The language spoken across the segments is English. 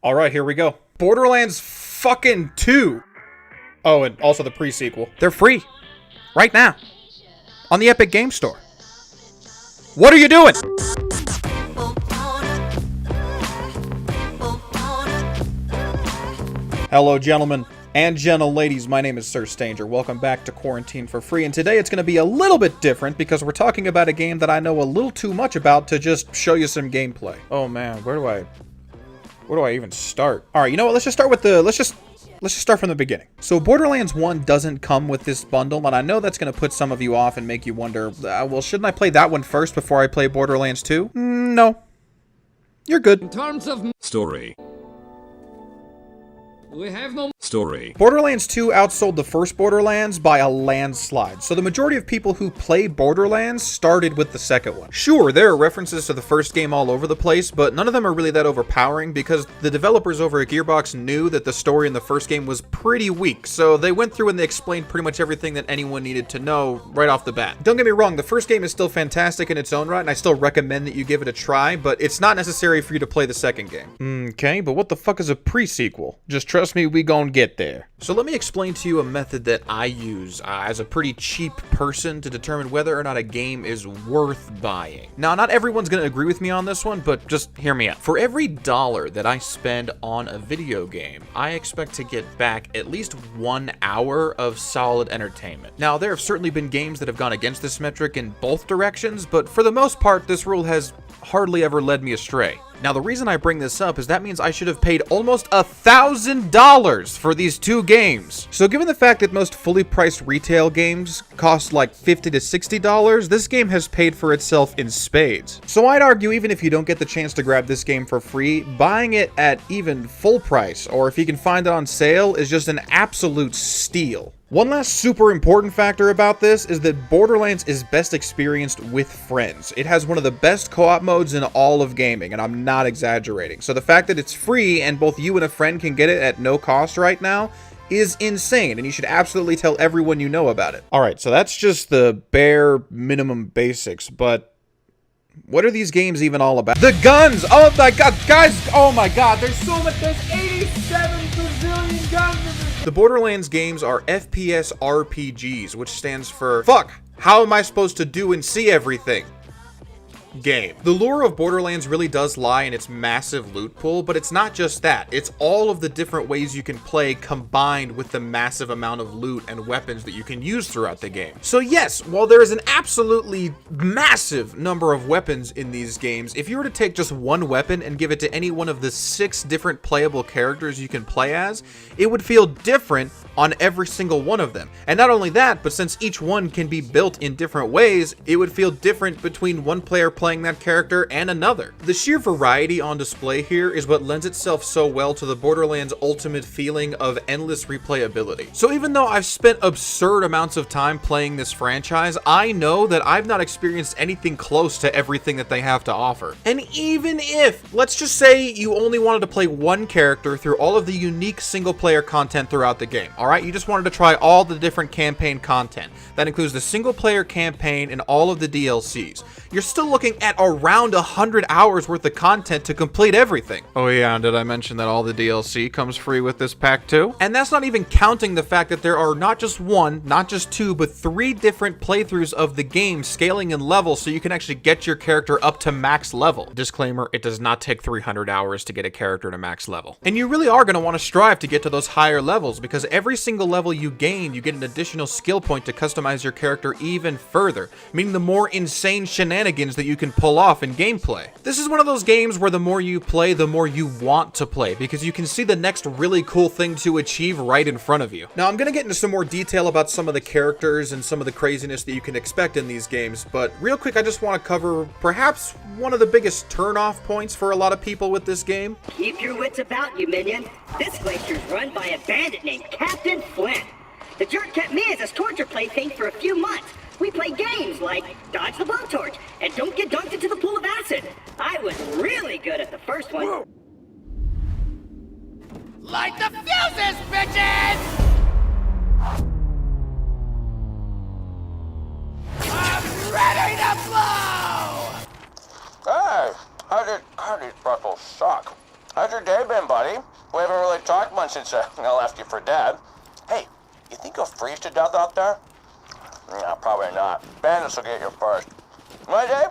Alright, here we go. Borderlands fucking 2. Oh, and also the pre-sequel. They're free. Right now. On the Epic Game Store. What are you doing? Hello, gentlemen and gentle ladies. My name is Sir Stanger. Welcome back to Quarantine for Free. And today it's going to be a little bit different because we're talking about a game that I know a little too much about to just show you some gameplay. Oh man, where do I even start? All right, you know what? Let's just start with the let's just start from the beginning. So Borderlands 1 doesn't come with this bundle, and I know that's going to put some of you off and make you wonder, well, shouldn't I play that one first before I play Borderlands 2? No. You're good. In terms of story. We have no Story. Borderlands 2 outsold the first Borderlands by a landslide, so the majority of people who play Borderlands started with the second one. Sure, there are references to the first game all over the place, but none of them are really that overpowering because the developers over at Gearbox knew that the story in the first game was pretty weak, so they went through and they explained pretty much everything that anyone needed to know right off the bat. Don't get me wrong, the first game is still fantastic in its own right, and I still recommend that you give it a try, but it's not necessary for you to play the second game. Okay, but what the fuck is a pre-sequel? Just trust me, we gon' get there. So let me explain to you a method that I use as a pretty cheap person to determine whether or not a game is worth buying. Now, not everyone's gonna agree with me on this one, but just hear me out. For every dollar that I spend on a video game, I expect to get back at least 1 hour of solid entertainment. Now, there have certainly been games that have gone against this metric in both directions, but for the most part, this rule has hardly ever led me astray. Now, the reason I bring this up is that means I should have paid almost $1,000 for these two games. So given the fact that most fully priced retail games cost like $50 to $60, this game has paid for itself in spades. So I'd argue even if you don't get the chance to grab this game for free, buying it at even full price, or if you can find it on sale, is just an absolute steal. One last super important factor about this is that Borderlands is best experienced with friends. It has one of the best co-op modes in all of gaming, and I'm not exaggerating. So the fact that it's free and both you and a friend can get it at no cost right now is insane, and you should absolutely tell everyone you know about it. Alright, so that's just the bare minimum basics, but what are these games even all about? The guns! Oh my god, guys! Oh my god, there's so much, there's 87 bazillion guns in this. The Borderlands games are FPS RPGs, which stands for fuck, how am I supposed to do and see everything? Game. The lure of Borderlands really does lie in its massive loot pool, but it's not just that. It's all of the different ways you can play combined with the massive amount of loot and weapons that you can use throughout the game. So yes, while there is an absolutely massive number of weapons in these games, if you were to take just one weapon and give it to any one of the 6 different playable characters you can play as, it would feel different on every single one of them. And not only that, but since each one can be built in different ways, it would feel different between one player playing that character and another. The sheer variety on display here is what lends itself so well to the Borderlands ultimate feeling of endless replayability. So even though I've spent absurd amounts of time playing this franchise, I know that I've not experienced anything close to everything that they have to offer. And even if, let's just say you only wanted to play one character through all of the unique single player content throughout the game, alright? You just wanted to try all the different campaign content. That includes the single player campaign and all of the DLCs. You're still looking at around 100 hours worth of content to complete everything. Oh yeah, and did I mention that all the DLC comes free with this pack too? And that's not even counting the fact that there are not just one, not just two, but 3 different playthroughs of the game scaling in level so you can actually get your character up to max level. Disclaimer, it does not take 300 hours to get a character to max level. And you really are going to want to strive to get to those higher levels because every single level you gain, you get an additional skill point to customize your character even further, meaning the more insane shenanigans that you can pull off in gameplay. This is one of those games where the more you play, the more you want to play, because you can see the next really cool thing to achieve right in front of you. Now, I'm gonna get into some more detail about some of the characters and some of the craziness that you can expect in these games, but real quick, I just want to cover perhaps one of the biggest turn-off points for a lot of people with this game. Keep your wits about you, minion. This glacier's run by a bandit named Captain Flint. The jerk kept me as his torture plaything for a few months. We played games like Dodge the Blowtorch and Don't Get Dunked into the Pool of Acid. I was really good at the first one. Whoa. Light the fuses, bitches! I'm ready to blow! Hey, how did Brussels suck? How's your day been, buddy? We haven't really talked much since I left you for dead. Hey, you think you'll freeze to death out there? No, probably not. Bandits will get you first. My day?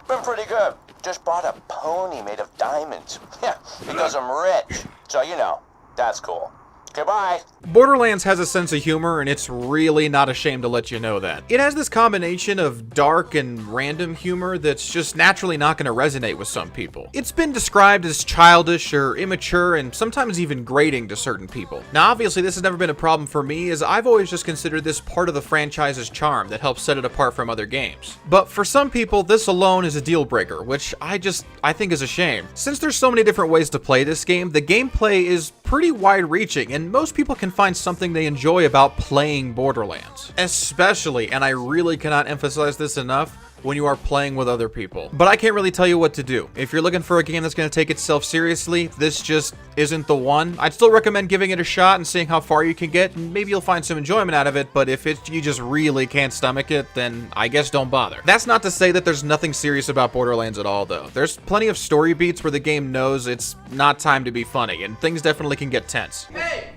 Been pretty good. Just bought a pony made of diamonds. Yeah, because I'm rich. So, you know, that's cool. Goodbye. Borderlands has a sense of humor, and it's really not ashamed to let you know that. It has this combination of dark and random humor that's just naturally not going to resonate with some people. It's been described as childish or immature and sometimes even grating to certain people. Now, obviously, this has never been a problem for me, as I've always just considered this part of the franchise's charm that helps set it apart from other games. But for some people, this alone is a deal breaker, which I think is a shame. Since there's so many different ways to play this game, the gameplay is pretty wide-reaching, and most people can find something they enjoy about playing Borderlands. Especially, and I really cannot emphasize this enough, when you are playing with other people. But I can't really tell you what to do. If you're looking for a game that's going to take itself seriously, this just isn't the one. I'd still recommend giving it a shot and seeing how far you can get, and maybe you'll find some enjoyment out of it, but if you just really can't stomach it, then I guess don't bother. That's not to say that there's nothing serious about Borderlands at all, though. There's plenty of story beats where the game knows it's not time to be funny, and things definitely can get tense. Hey!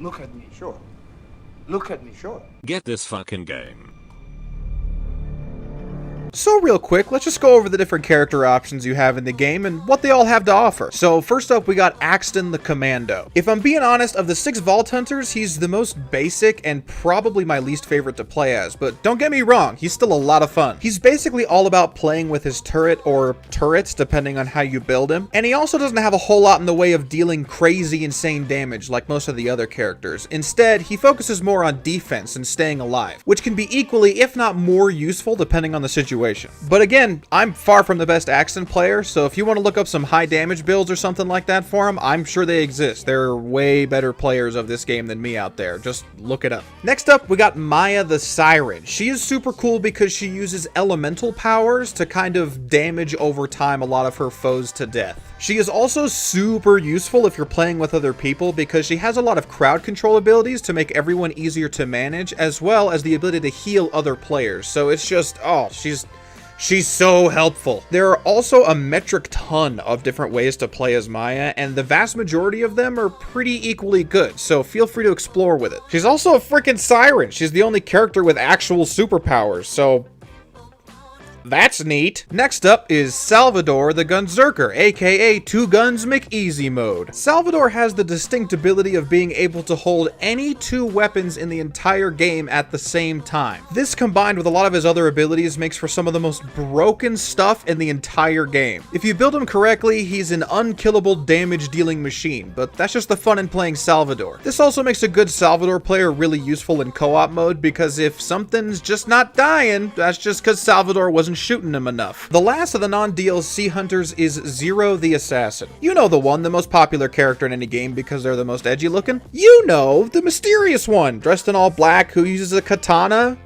Look at me, sure. Look at me, sure. Get this fucking game. So real quick, let's just go over the different character options you have in the game and what they all have to offer. So first up, we got Axton the Commando. If I'm being honest, of the 6 Vault Hunters, he's the most basic and probably my least favorite to play as, but don't get me wrong, he's still a lot of fun. He's basically all about playing with his turret or turrets, depending on how you build him, and he also doesn't have a whole lot in the way of dealing crazy, insane damage like most of the other characters. Instead, he focuses more on defense and staying alive, which can be equally, if not more useful, depending on the situation. But again, I'm far from the best Axton player, so if you want to look up some high damage builds or something like that for him, I'm sure they exist. There are way better players of this game than me out there. Just look it up. Next up, we got Maya the Siren. She is super cool because she uses elemental powers to kind of damage over time a lot of her foes to death. She is also super useful if you're playing with other people because she has a lot of crowd control abilities to make everyone easier to manage, as well as the ability to heal other players. So it's just, oh, she's so helpful. There are also a metric ton of different ways to play as Maya, and the vast majority of them are pretty equally good, so feel free to explore with it. She's also a freaking siren. She's the only character with actual superpowers, so that's neat. Next up is Salvador the Gunzerker, aka Two Guns McEasy mode. Salvador has the distinct ability of being able to hold any 2 weapons in the entire game at the same time. This, combined with a lot of his other abilities, makes for some of the most broken stuff in the entire game. If you build him correctly, he's an unkillable damage-dealing machine, but that's just the fun in playing Salvador. This also makes a good Salvador player really useful in co-op mode, because if something's just not dying, that's just because Salvador wasn't shooting him enough. The last of the non-DLC hunters is Zero the Assassin. You know the one, the most popular character in any game because they're the most edgy looking. You know, the mysterious one, dressed in all black, who uses a katana.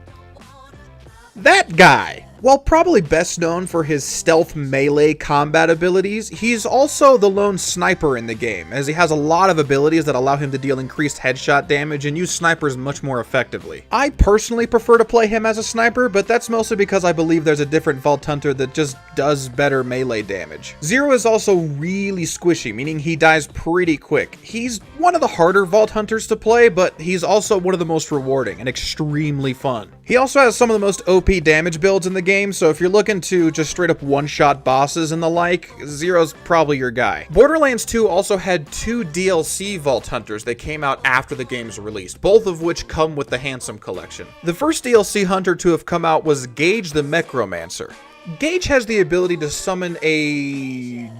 That guy. While probably best known for his stealth melee combat abilities, he's also the lone sniper in the game, as he has a lot of abilities that allow him to deal increased headshot damage and use snipers much more effectively. I personally prefer to play him as a sniper, but that's mostly because I believe there's a different Vault Hunter that just does better melee damage. Zero is also really squishy, meaning he dies pretty quick. He's one of the harder Vault Hunters to play, but he's also one of the most rewarding and extremely fun. He also has some of the most OP damage builds in the game, so if you're looking to just straight up one-shot bosses and the like, Zero's probably your guy. Borderlands 2 also had 2 DLC Vault Hunters that came out after the game's release, both of which come with the Handsome Collection. The first DLC Hunter to have come out was Gage the Necromancer. Gage has the ability to summon a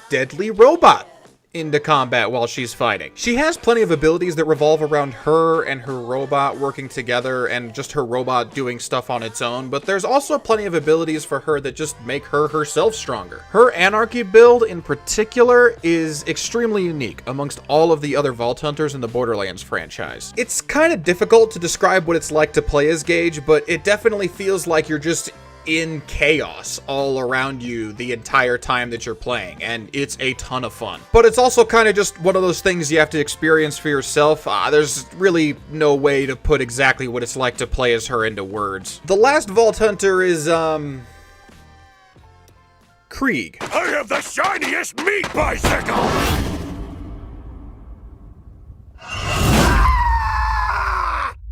deadly robot into combat while she's fighting. She has plenty of abilities that revolve around her and her robot working together and just her robot doing stuff on its own, but there's also plenty of abilities for her that just make her herself stronger. Her Anarchy build in particular is extremely unique amongst all of the other Vault Hunters in the Borderlands franchise. It's kind of difficult to describe what it's like to play as Gage, but it definitely feels like you're just in chaos all around you the entire time that you're playing, and it's a ton of fun. But it's also kind of just one of those things you have to experience for yourself. There's really no way to put exactly what it's like to play as her into words. The last Vault Hunter is, Krieg. have the shiniest meat bicycle!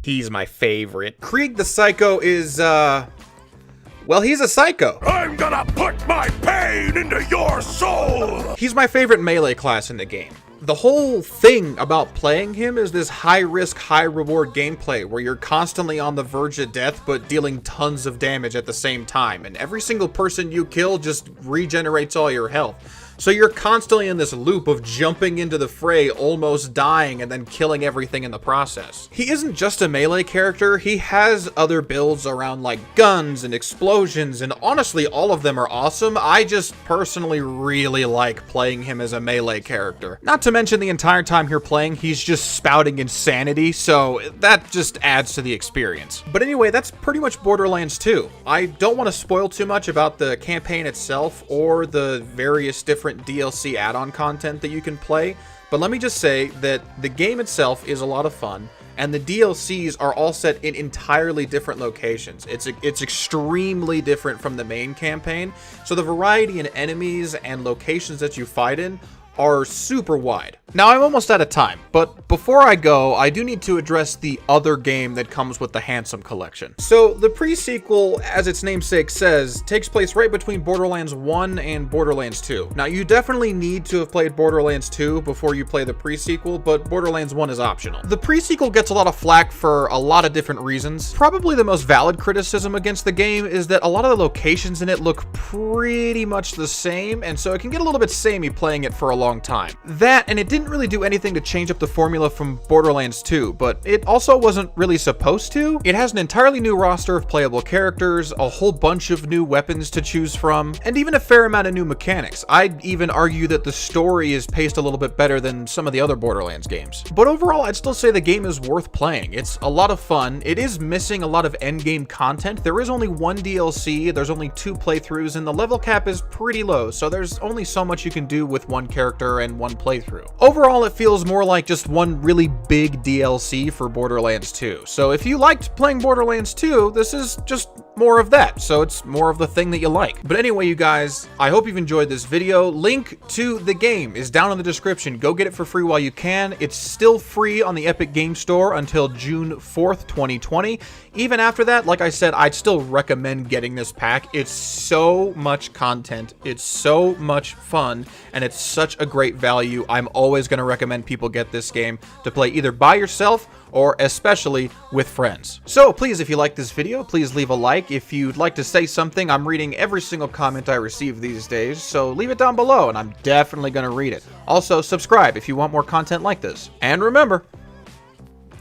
He's my favorite. Krieg the Psycho is, well, he's a psycho. I'm gonna put my pain into your soul! He's my favorite melee class in the game. The whole thing about playing him is this high-risk, high-reward gameplay where you're constantly on the verge of death but dealing tons of damage at the same time, and every single person you kill just regenerates all your health. So you're constantly in this loop of jumping into the fray, almost dying, and then killing everything in the process. He isn't just a melee character, he has other builds around like guns and explosions, and honestly all of them are awesome. I just personally really like playing him as a melee character. Not to mention the entire time you're playing, he's just spouting insanity, so that just adds to the experience. But anyway, that's pretty much Borderlands 2. I don't want to spoil too much about the campaign itself or the various different DLC add-on content that you can play, but let me just say that the game itself is a lot of fun, and the DLCs are all set in entirely different locations. It's extremely different from the main campaign, so the variety in enemies and locations that you fight in are super wide. Now, I'm almost out of time, but before I go, I do need to address the other game that comes with the Handsome Collection. So, the pre-sequel, as its namesake says, takes place right between Borderlands 1 and Borderlands 2. Now, you definitely need to have played Borderlands 2 before you play the pre-sequel, but Borderlands 1 is optional. The pre-sequel gets a lot of flack for a lot of different reasons. Probably the most valid criticism against the game is that a lot of the locations in it look pretty much the same, and so it can get a little bit samey playing it for a long time. That, and it didn't really do anything to change up the formula from Borderlands 2, but it also wasn't really supposed to. It has an entirely new roster of playable characters, a whole bunch of new weapons to choose from, and even a fair amount of new mechanics. I'd even argue that the story is paced a little bit better than some of the other Borderlands games. But overall, I'd still say the game is worth playing. It's a lot of fun. It is missing a lot of endgame content. There is only one DLC, there's only 2 playthroughs, and the level cap is pretty low, so there's only so much you can do with one character and one playthrough. Overall, it feels more like just one really big DLC for Borderlands 2. So if you liked playing Borderlands 2, this is just more of that, so it's more of the thing that you like. But anyway, you guys, I hope you've enjoyed this video. Link to the game is down in the description. Go get it for free while you can. It's still free on the Epic Game Store until June 4th, 2020. Even after that, like I said, I'd still recommend getting this pack. It's so much content, it's so much fun, and it's such a great value. I'm always going to recommend people get this game to play either by yourself or especially with friends. So please, if you like this video, please leave a like. If you'd like to say something, I'm reading every single comment I receive these days, so leave it down below and I'm definitely going to read it. Also, subscribe if you want more content like this. And remember,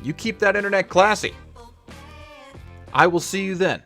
you keep that internet classy. I will see you then.